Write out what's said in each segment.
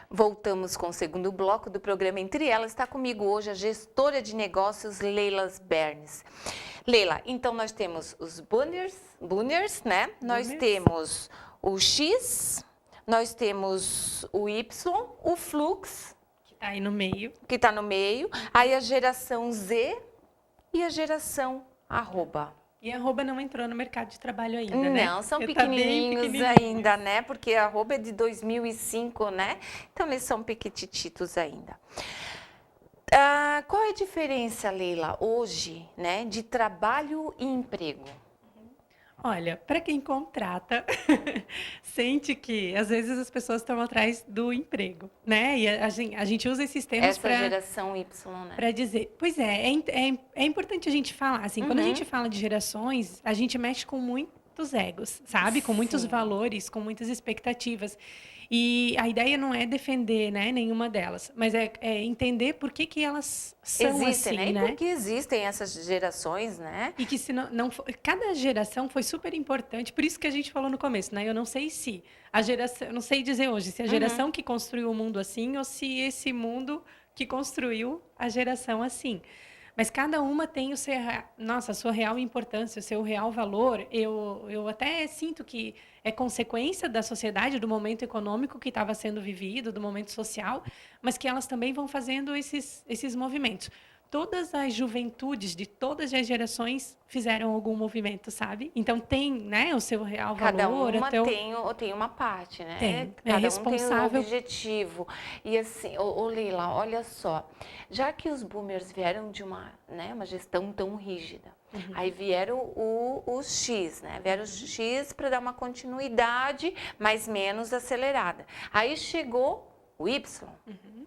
Voltamos com o segundo bloco do programa Entre Elas. Está comigo hoje a gestora de negócios Leila Bernes. Leila, então nós temos os Bunners, né? Nós temos o X, nós temos o Y, o Flux. Que está aí no meio. Que está no meio. Aí a geração Z e a geração arroba. E a arroba não entrou no mercado de trabalho ainda, né? Não, são pequenininhos ainda, né? Porque a arroba é de 2005, né? Então, eles são pequitititos ainda. Qual é a diferença, Leila, hoje, né, de trabalho e emprego? Olha, para quem contrata, sente que às vezes as pessoas estão atrás do emprego, né? E a gente usa esses termos para geração Y, né? Para dizer, pois é importante a gente falar, assim, quando a gente fala de gerações, a gente mexe com muitos egos, sabe? Com muitos valores, com muitas expectativas. E a ideia não é defender, né, nenhuma delas, mas é entender por que elas são existem, assim, né? E por que existem essas gerações, né? E que se não cada geração foi super importante, por isso que a gente falou no começo, né? Eu não sei se a geração, eu não sei dizer hoje se a geração que construiu o mundo assim ou se esse mundo que construiu a geração assim. Mas cada uma tem a sua real importância, o seu real valor. Eu até sinto que é consequência da sociedade, do momento econômico que estava sendo vivido, do momento social, mas que elas também vão fazendo esses movimentos. Todas as juventudes de todas as gerações fizeram algum movimento, sabe? Então tem, né, o seu real valor. Cada uma tem uma parte, né? Tem, cada responsável. Um tem um objetivo. E assim, Leila, olha só, já que os boomers vieram de uma gestão tão rígida, aí vieram os X, né? Vieram os X para dar uma continuidade, mas menos acelerada. Aí chegou o Y,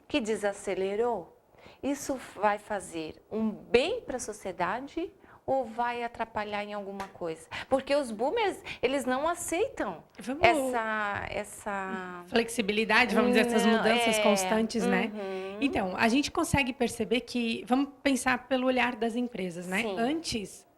que desacelerou. Isso vai fazer um bem para a sociedade ou vai atrapalhar em alguma coisa? Porque os boomers, eles não aceitam essa flexibilidade, vamos dizer, essas mudanças constantes, né? Então, a gente consegue perceber que, vamos pensar pelo olhar das empresas, né?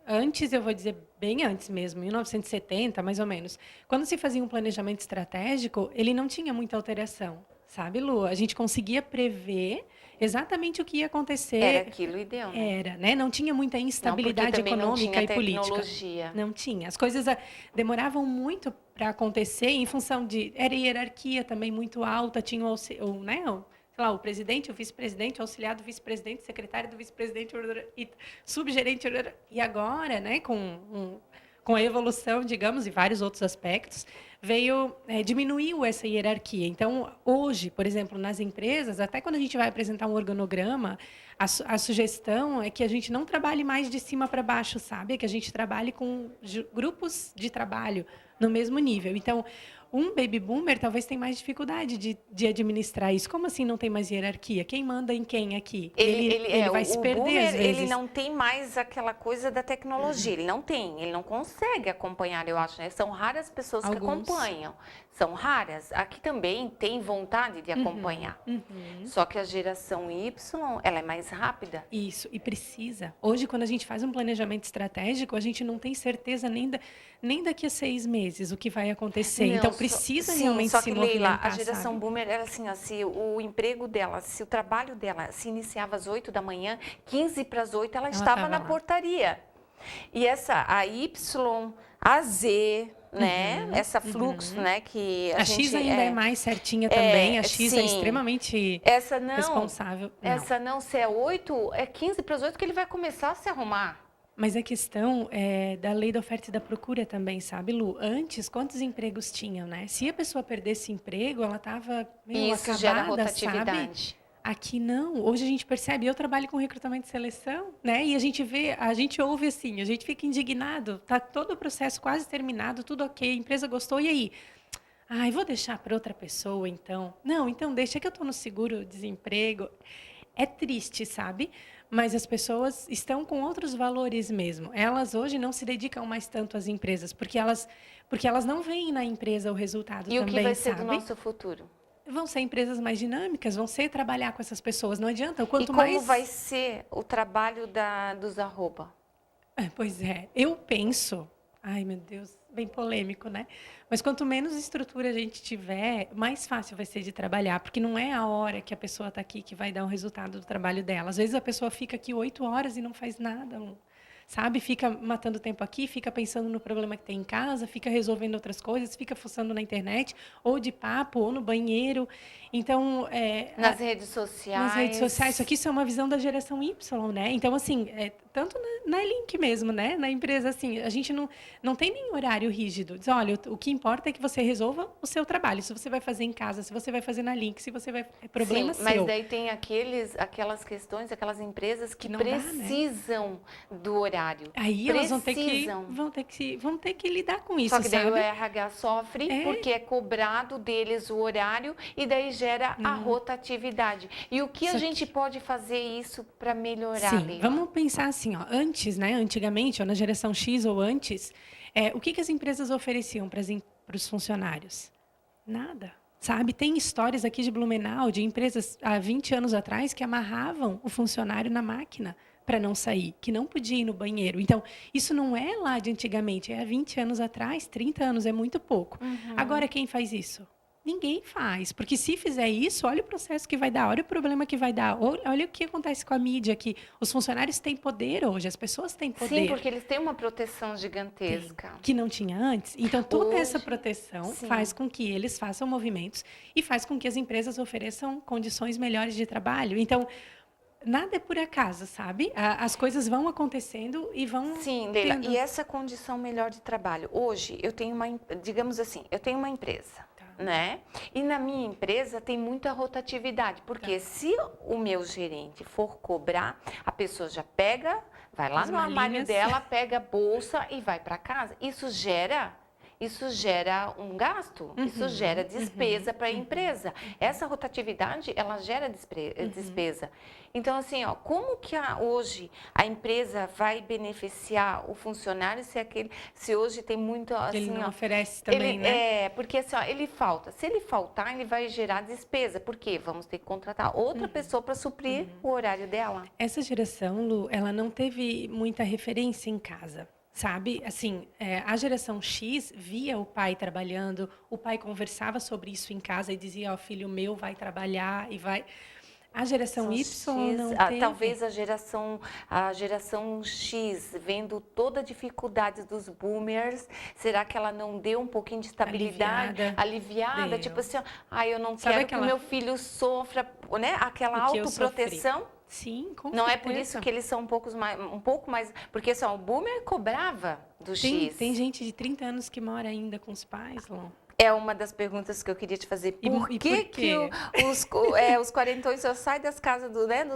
Antes, eu vou dizer bem antes mesmo, 1970, mais ou menos, quando se fazia um planejamento estratégico, ele não tinha muita alteração, sabe, Lu? A gente conseguia prever exatamente o que ia acontecer. Era aquilo e deu, né? Era, né? Não tinha muita instabilidade econômica e política. Não tinha. As coisas demoravam muito para acontecer em função de... Era hierarquia também muito alta, tinha o presidente, o vice-presidente, o auxiliar do vice-presidente, o secretário do vice-presidente, e subgerente. E agora, né, com a evolução, digamos, e vários outros aspectos, diminuiu essa hierarquia. Então, hoje, por exemplo, nas empresas, até quando a gente vai apresentar um organograma, a sugestão é que a gente não trabalhe mais de cima para baixo, sabe? Que a gente trabalhe com grupos de trabalho no mesmo nível. Então, um baby boomer talvez tenha mais dificuldade de administrar isso. Como assim não tem mais hierarquia? Quem manda em quem aqui? Ele vai se perder boomer, às vezes. Ele não tem mais aquela coisa da tecnologia. Ele não consegue acompanhar, eu acho, né? São raras pessoas que acompanham. São raras. Aqui também tem vontade de acompanhar. Só que a geração Y, ela é mais rápida. Isso, e precisa. Hoje, quando a gente faz um planejamento estratégico, a gente não tem certeza nem daqui a 6 meses o que vai acontecer. Então, precisa realmente se movimentar, Leila, a geração boomer era assim, ó, se o emprego dela, se o trabalho dela se iniciava às 8 da manhã, 15 para as 8, ela estava na portaria. E a Y, a Z, né? Essa fluxo, né? Que a gente X ainda é mais certinha também. A X é extremamente responsável. Essa não, se é 8, é 15 para as 8 que ele vai começar a se arrumar. Mas a questão é da lei da oferta e da procura também, sabe, Lu? Antes, quantos empregos tinham, né? Se a pessoa perdesse emprego, ela estava meio acabada, gera rotatividade. Sabe? Aqui não. Hoje a gente percebe, eu trabalho com recrutamento e seleção, né? E a gente ouve assim, a gente fica indignado, tá todo o processo quase terminado, tudo ok, a empresa gostou, e aí? Ai, vou deixar para outra pessoa, então. Não, então deixa que eu estou no seguro-desemprego. É triste, sabe? Mas as pessoas estão com outros valores mesmo. Elas hoje não se dedicam mais tanto às empresas, porque elas não veem na empresa o resultado também, E o que vai ser sabe? do nosso futuro? Vão ser empresas mais dinâmicas, vão ser trabalhar com essas pessoas. Não adianta. Quanto como mais... vai ser o trabalho dos arroba? Pois é, eu penso... Ai, meu Deus, bem polêmico, né? Mas quanto menos estrutura a gente tiver, mais fácil vai ser de trabalhar, porque não é a hora que a pessoa está aqui que vai dar o resultado do trabalho dela. Às vezes a pessoa fica aqui 8 horas e não faz nada, sabe? Fica matando tempo aqui, fica pensando no problema que tem em casa, fica resolvendo outras coisas, fica fuçando na internet, ou de papo, ou no banheiro. Então, nas redes sociais. Nas redes sociais. Isso é uma visão da geração Y, né? Então, assim, tanto na Link mesmo, né? Na empresa, assim, a gente não tem nem horário rígido. Diz, olha, o que importa é que você resolva o seu trabalho. Se você vai fazer em casa, se você vai fazer na Link, se você vai... É problema seu. Mas daí tem aquelas questões, aquelas empresas que precisam do horário. Aí elas vão ter que lidar com isso, Só que daí sabe? o RH sofre porque é cobrado deles o horário e daí gera a rotatividade. E o que a gente pode fazer isso para melhorar? Sim, vamos pensar assim, ó, antes, né, antigamente, ou na geração X ou antes, o que as empresas ofereciam para os funcionários? Nada. Sabe, tem histórias aqui de Blumenau, de empresas há 20 anos atrás que amarravam o funcionário na máquina para não sair, que não podia ir no banheiro. Então, isso não é lá de antigamente, é há 20 anos atrás, 30 anos, é muito pouco. Agora, quem faz isso? Ninguém faz, porque se fizer isso, olha o processo que vai dar, olha o problema que vai dar, olha o que acontece com a mídia, que os funcionários têm poder hoje, as pessoas têm poder. Sim, porque eles têm uma proteção gigantesca. Que não tinha antes. Então, toda essa proteção faz com que eles façam movimentos e faz com que as empresas ofereçam condições melhores de trabalho. Então, nada é por acaso, sabe? As coisas vão acontecendo e vão... Sim, Leila, e essa condição melhor de trabalho? Hoje, eu tenho digamos assim, eu tenho uma empresa. Né? E na minha empresa tem muita rotatividade, porque se o meu gerente for cobrar, a pessoa já pega, vai lá no armário dela, pega a bolsa e vai para casa. Isso gera um gasto, isso gera despesa para a empresa. Essa rotatividade, ela gera despesa. Então, assim, ó, como que hoje a empresa vai beneficiar o funcionário se hoje tem muito, assim, ele não oferece também, né? Porque assim, ó, ele falta. Se ele faltar, ele vai gerar despesa. Por quê? Vamos ter que contratar outra pessoa para suprir o horário dela. Essa geração, Lu, ela não teve muita referência em casa. Sabe, assim, a geração X via o pai trabalhando, o pai conversava sobre isso em casa e dizia, ó, filho meu vai trabalhar e vai... A geração Y não teve. Talvez a geração X, vendo toda a dificuldade dos boomers, será que ela não deu um pouquinho de estabilidade? Aliviada? Tipo assim, eu não quero que o meu filho sofra, né? Aquela autoproteção. Sim, com Não certeza. É por isso que eles são um pouco mais... Porque assim, o boomer cobrava do X. Tem gente de 30 anos que mora ainda com os pais, Lô. É uma das perguntas que eu queria te fazer. Por que os quarentões só saem das casas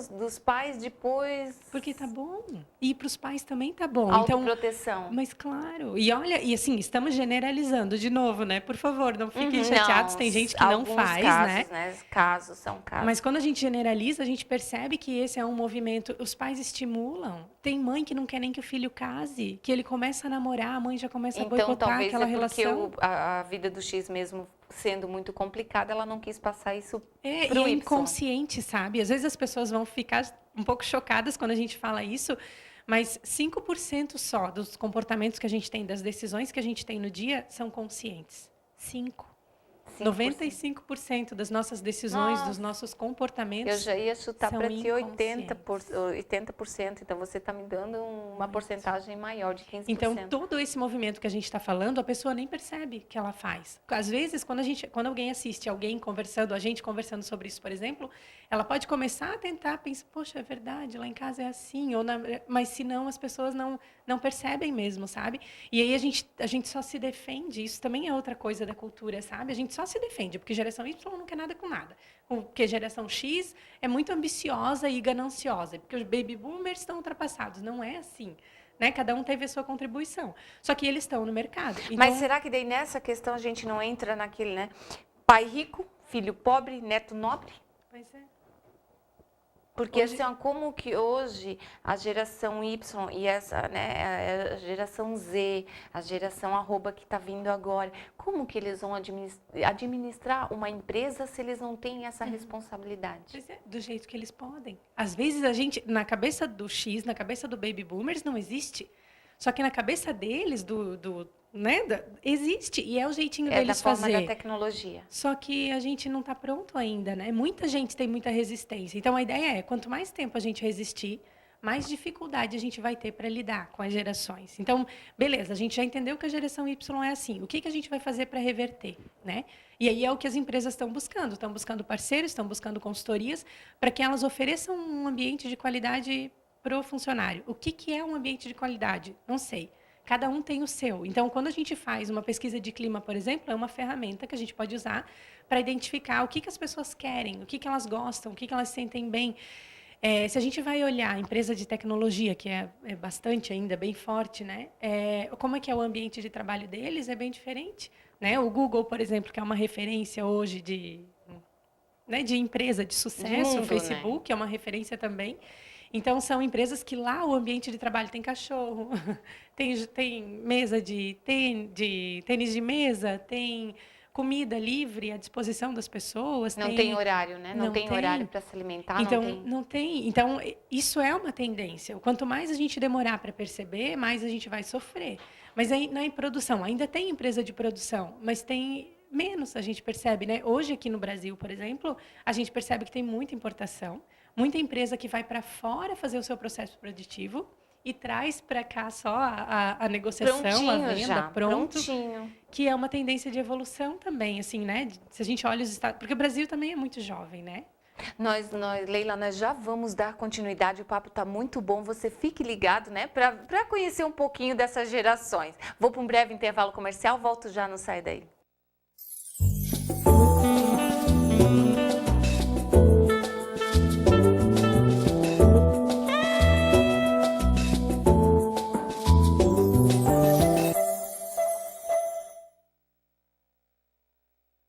dos pais depois? Porque tá bom. E para os pais também tá bom. Autoproteção. Então, mas claro. E olha, e assim, estamos generalizando de novo, né? Por favor, não fiquem chateados. Tem gente que não faz, casos, né? Casos são casos. Mas quando a gente generaliza, a gente percebe que esse é um movimento. Os pais estimulam. Tem mãe que não quer nem que o filho case, que ele começa a namorar, a mãe já começa a boicotar aquela relação. A vida do X mesmo sendo muito complicada, ela não quis passar isso pro Y. É inconsciente, sabe? Às vezes as pessoas vão ficar um pouco chocadas quando a gente fala isso, mas 5% só dos comportamentos que a gente tem, das decisões que a gente tem no dia, são conscientes. 5%. 95% das nossas decisões, dos nossos comportamentos. Eu já ia chutar para ti 80%. Então, você está me dando uma porcentagem maior de 15%. Então, todo esse movimento que a gente está falando, a pessoa nem percebe que ela faz. Às vezes, quando alguém assiste alguém conversando, a gente conversando sobre isso, por exemplo, ela pode começar a tentar pensar, poxa, é verdade, lá em casa é assim. Mas, se não, as pessoas não percebem mesmo, sabe? E aí, a gente só se defende. Isso também é outra coisa da cultura, sabe? A gente só se defende, porque geração Y não quer nada com nada. Porque geração X é muito ambiciosa e gananciosa, porque os baby boomers estão ultrapassados. Não é assim. Né? Cada um teve a sua contribuição. Só que eles estão no mercado. Então... Mas será que daí nessa questão a gente não entra naquele, né? Pai rico, filho pobre, neto nobre? Pois é. Porque hoje... assim, como que hoje a geração Y e essa, né, a geração Z, a geração arroba que está vindo agora, como que eles vão administrar uma empresa se eles não têm essa responsabilidade? Pois é, do jeito que eles podem. Às vezes a gente, na cabeça do X, na cabeça do Baby Boomers, não existe. Só que na cabeça deles, né, existe, e é o jeitinho deles fazer. É da forma da tecnologia. Só que a gente não está pronto ainda, né? Muita gente tem muita resistência. Então, a ideia é, quanto mais tempo a gente resistir, mais dificuldade a gente vai ter para lidar com as gerações. Então, beleza, a gente já entendeu que a geração Y é assim. O que a gente vai fazer para reverter, né? E aí é o que as empresas estão buscando parceiros, estão buscando consultorias, para que elas ofereçam um ambiente de qualidade para o funcionário. O que é um ambiente de qualidade? Não sei. Cada um tem o seu. Então, quando a gente faz uma pesquisa de clima, por exemplo, é uma ferramenta que a gente pode usar para identificar o que as pessoas querem, o que elas gostam, o que elas sentem bem. Se a gente vai olhar a empresa de tecnologia, que é bastante ainda, bem forte, né? Como é que é o ambiente de trabalho deles? É bem diferente. Né? O Google, por exemplo, que é uma referência hoje de empresa de sucesso, o Facebook, né? É uma referência também. Então, são empresas que lá o ambiente de trabalho tem cachorro, tem mesa de tênis de mesa, tem comida livre à disposição das pessoas. Não tem horário, né? Não tem horário para se alimentar. Então, não tem. Então, isso é uma tendência. Quanto mais a gente demorar para perceber, mais a gente vai sofrer. Mas aí, na produção, ainda tem empresa de produção, mas tem menos, a gente percebe, né? Hoje, aqui no Brasil, por exemplo, a gente percebe que tem muita importação, muita empresa que vai para fora fazer o seu processo produtivo e traz para cá só a negociação, prontinho, a venda, já, pronto, prontinho. Que é uma tendência de evolução também, assim, né? Se a gente olha os estados, porque o Brasil também é muito jovem, né? Leila, nós já vamos dar continuidade, o papo está muito bom, você fique ligado, né, para conhecer um pouquinho dessas gerações. Vou para um breve intervalo comercial, volto já, não sai daí.